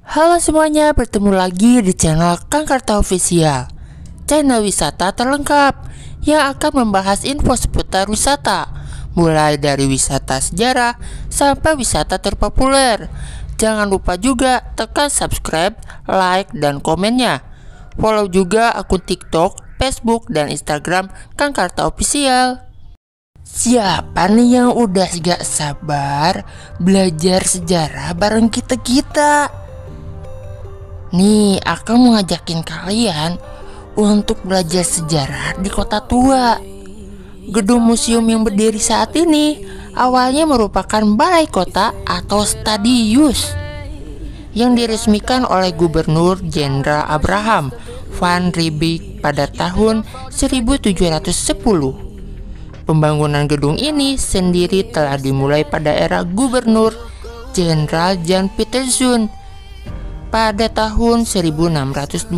Halo semuanya, bertemu lagi di channel Kang Karta Official, channel wisata terlengkap yang akan membahas info seputar wisata, mulai dari wisata sejarah sampai wisata terpopuler. Jangan lupa juga tekan subscribe, like, dan komennya. Follow juga akun TikTok, Facebook, dan Instagram Kang Karta Official. Siapa nih yang udah gak sabar belajar sejarah bareng kita-kita? Nih, aku mau ngajakin kalian untuk belajar sejarah di kota tua. Gedung museum yang berdiri saat ini awalnya merupakan balai kota atau stadius yang diresmikan oleh Gubernur Jenderal Abraham van Riebeeck pada tahun 1710. Pembangunan gedung ini sendiri telah dimulai pada era Gubernur Jenderal Jan Pieterszoon pada tahun 1620.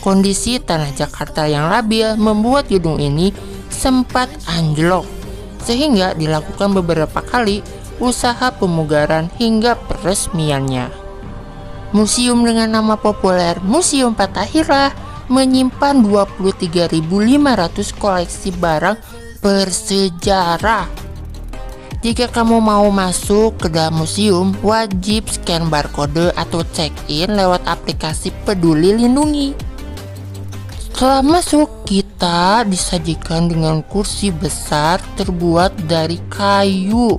Kondisi tanah Jakarta yang labil membuat gedung ini sempat anjlok, sehingga dilakukan beberapa kali usaha pemugaran hingga peresmiannya. Museum dengan nama populer Museum Fathahillah menyimpan 23.500 koleksi barang bersejarah. Jika kamu mau masuk ke dalam museum, wajib scan barcode atau check-in lewat aplikasi Peduli Lindungi. Setelah masuk, kita disajikan dengan kursi besar terbuat dari kayu.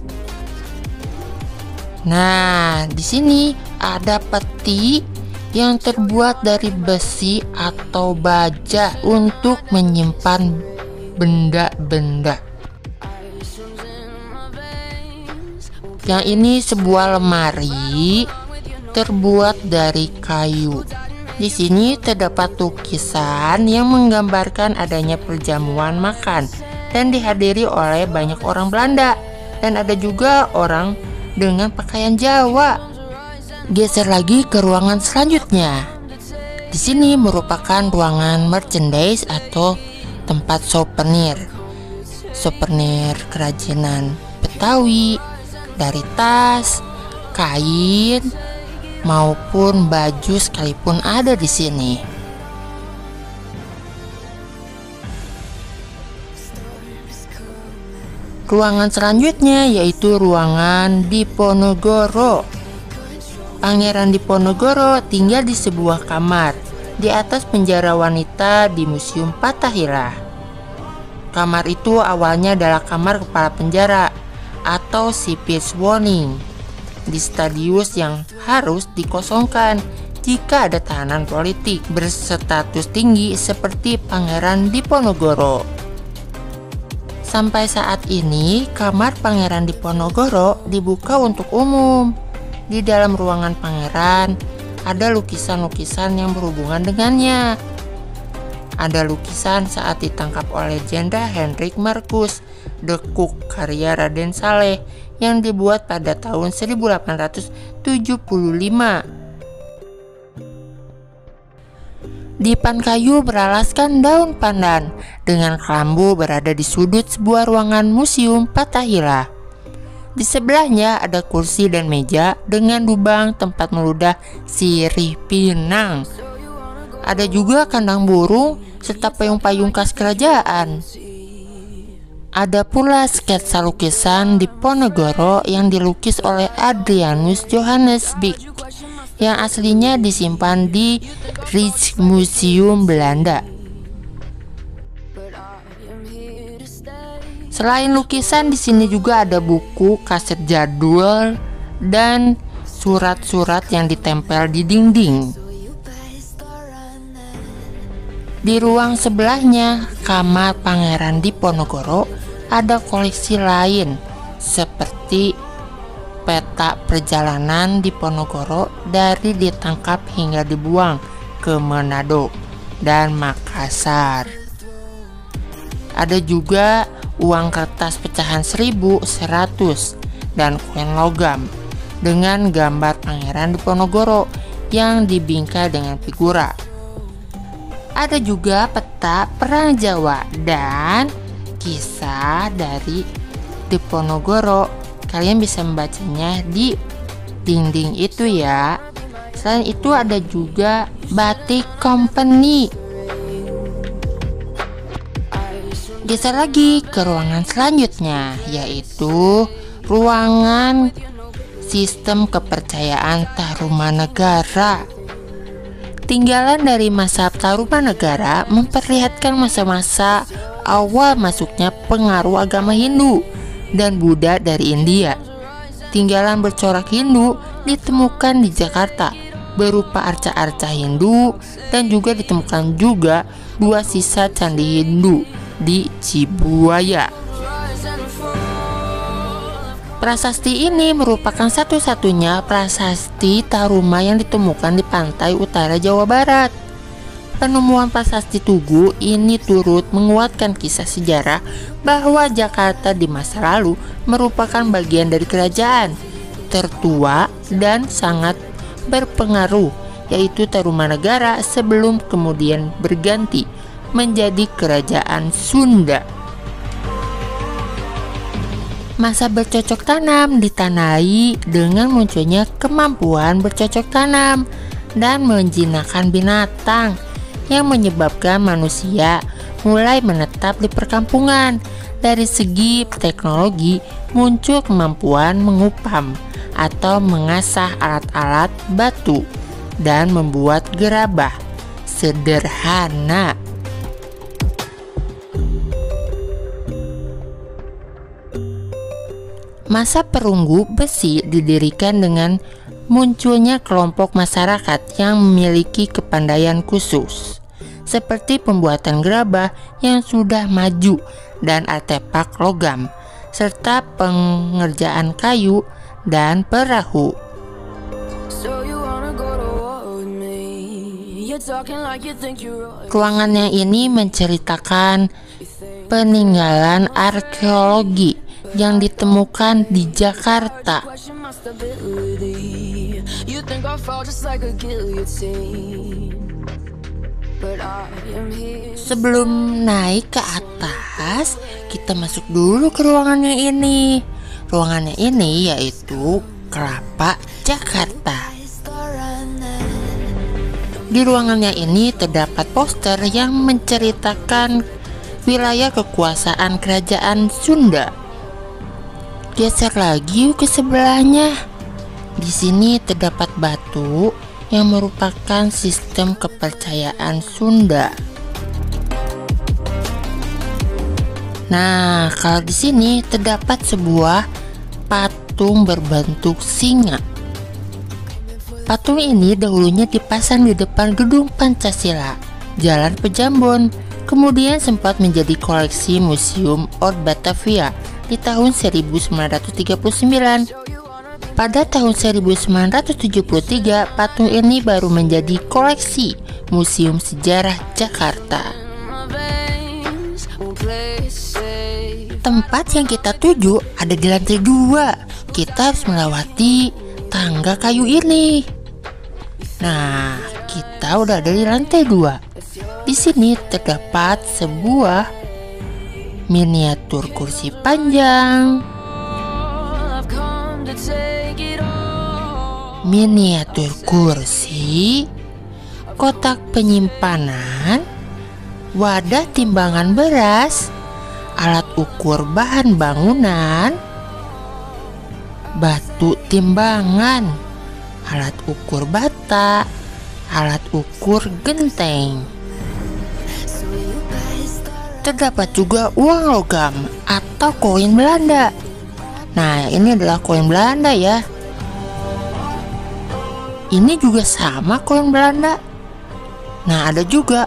Nah, di sini ada peti yang terbuat dari besi atau baja untuk menyimpan benda-benda. Yang ini sebuah lemari terbuat dari kayu. Di sini terdapat lukisan yang menggambarkan adanya perjamuan makan dan dihadiri oleh banyak orang Belanda, dan ada juga orang dengan pakaian Jawa. Geser lagi ke ruangan selanjutnya. Di sini merupakan ruangan merchandise atau tempat souvenir. Souvenir kerajinan Betawi dari tas, kain, maupun baju sekalipun ada di sini. Ruangan selanjutnya yaitu ruangan Diponegoro. Pangeran Diponegoro tinggal di sebuah kamar di atas penjara wanita di Museum Fathahillah. Kamar itu awalnya adalah kamar kepala penjara atau sipis warning di stadius yang harus dikosongkan jika ada tahanan politik berstatus tinggi seperti Pangeran Diponegoro. Sampai saat ini, kamar Pangeran Diponegoro dibuka untuk umum. Di dalam ruangan pangeran ada lukisan-lukisan yang berhubungan dengannya. Ada lukisan saat ditangkap oleh Jenderal Hendrik Marcus de Cook karya Raden Saleh yang dibuat pada tahun 1875. Dipan kayu beralaskan daun pandan dengan kelambu berada di sudut sebuah ruangan Museum Fathahillah. Di sebelahnya ada kursi dan meja dengan lubang tempat meludah sirih pinang. Ada juga kandang burung serta payung-payung khas kerajaan. Ada pula sketsa lukisan Diponegoro yang dilukis oleh Adrianus Johannes Beek yang aslinya disimpan di Rijksmuseum Belanda. Selain lukisan, di sini juga ada buku, kaset jadul, dan surat-surat yang ditempel di dinding. Di ruang sebelahnya, kamar Pangeran Diponegoro, ada koleksi lain seperti peta perjalanan Diponegoro dari ditangkap hingga dibuang ke Manado dan Makassar. Ada juga uang kertas pecahan 1000, 100, dan koin logam dengan gambar Pangeran Diponegoro yang dibingkai dengan figura. Ada juga peta Perang Jawa dan kisah dari Diponegoro. Kalian bisa membacanya di dinding itu ya. Selain itu ada juga Batik Company. Geser lagi ke ruangan selanjutnya, yaitu ruangan sistem kepercayaan Tarumanegara. Tinggalan dari masa Tarumanegara memperlihatkan masa-masa awal masuknya pengaruh agama Hindu dan Buddha dari India. Tinggalan bercorak Hindu ditemukan di Jakarta berupa arca-arca Hindu, dan juga ditemukan juga 2 sisa candi Hindu di Cibuaya. Prasasti ini merupakan satu-satunya prasasti Taruma yang ditemukan di pantai utara Jawa Barat. Penemuan prasasti Tugu ini turut menguatkan kisah sejarah bahwa Jakarta di masa lalu merupakan bagian dari kerajaan tertua dan sangat berpengaruh, yaitu Tarumanegara, sebelum kemudian berganti menjadi kerajaan Sunda. Masa bercocok tanam ditandai dengan munculnya kemampuan bercocok tanam dan menjinakkan binatang, yang menyebabkan manusia mulai menetap di perkampungan. Dari segi teknologi, muncul kemampuan mengupam atau mengasah alat-alat batu dan membuat gerabah sederhana. Masa perunggu besi didirikan dengan munculnya kelompok masyarakat yang memiliki kepandaian khusus, seperti pembuatan gerabah yang sudah maju dan artefak logam, serta pengerjaan kayu dan perahu. Ruangan yang ini menceritakan peninggalan arkeologi yang ditemukan di Jakarta. Sebelum naik ke atas, kita masuk dulu ke ruangan yang ini. Ruangannya ini yaitu Kelapa, Jakarta. Di ruangannya ini terdapat poster yang menceritakan wilayah kekuasaan kerajaan Sunda. Geser lagi ke sebelahnya. Di sini terdapat batu yang merupakan sistem kepercayaan Sunda. Nah, kalau di sini terdapat sebuah patung berbentuk singa. Patung ini dahulunya dipasang di depan gedung Pancasila, Jalan Pejambon, kemudian sempat menjadi koleksi Museum Old Batavia di tahun 1939. Pada tahun 1973, patung ini baru menjadi koleksi Museum Sejarah Jakarta. Tempat yang kita tuju ada di lantai 2. Kita harus melewati tangga kayu ini. Nah, kita udah ada di lantai 2. Di sini terdapat sebuah miniatur kursi panjang, miniatur kursi, kotak penyimpanan, wadah timbangan beras, alat ukur bahan bangunan, batu timbangan, alat ukur bata, alat ukur genteng. Terdapat juga uang logam atau koin Belanda. Nah, ini adalah koin Belanda ya. Ini juga sama koin Belanda. Nah, ada juga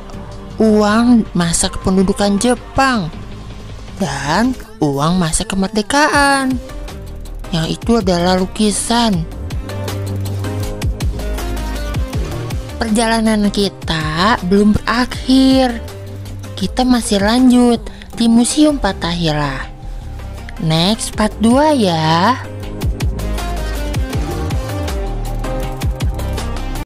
uang masa kependudukan Jepang dan uang masa kemerdekaan, yang itu adalah lukisan. Perjalanan kita belum berakhir. Kita masih lanjut di Museum Fathahillah. Next part 2 ya.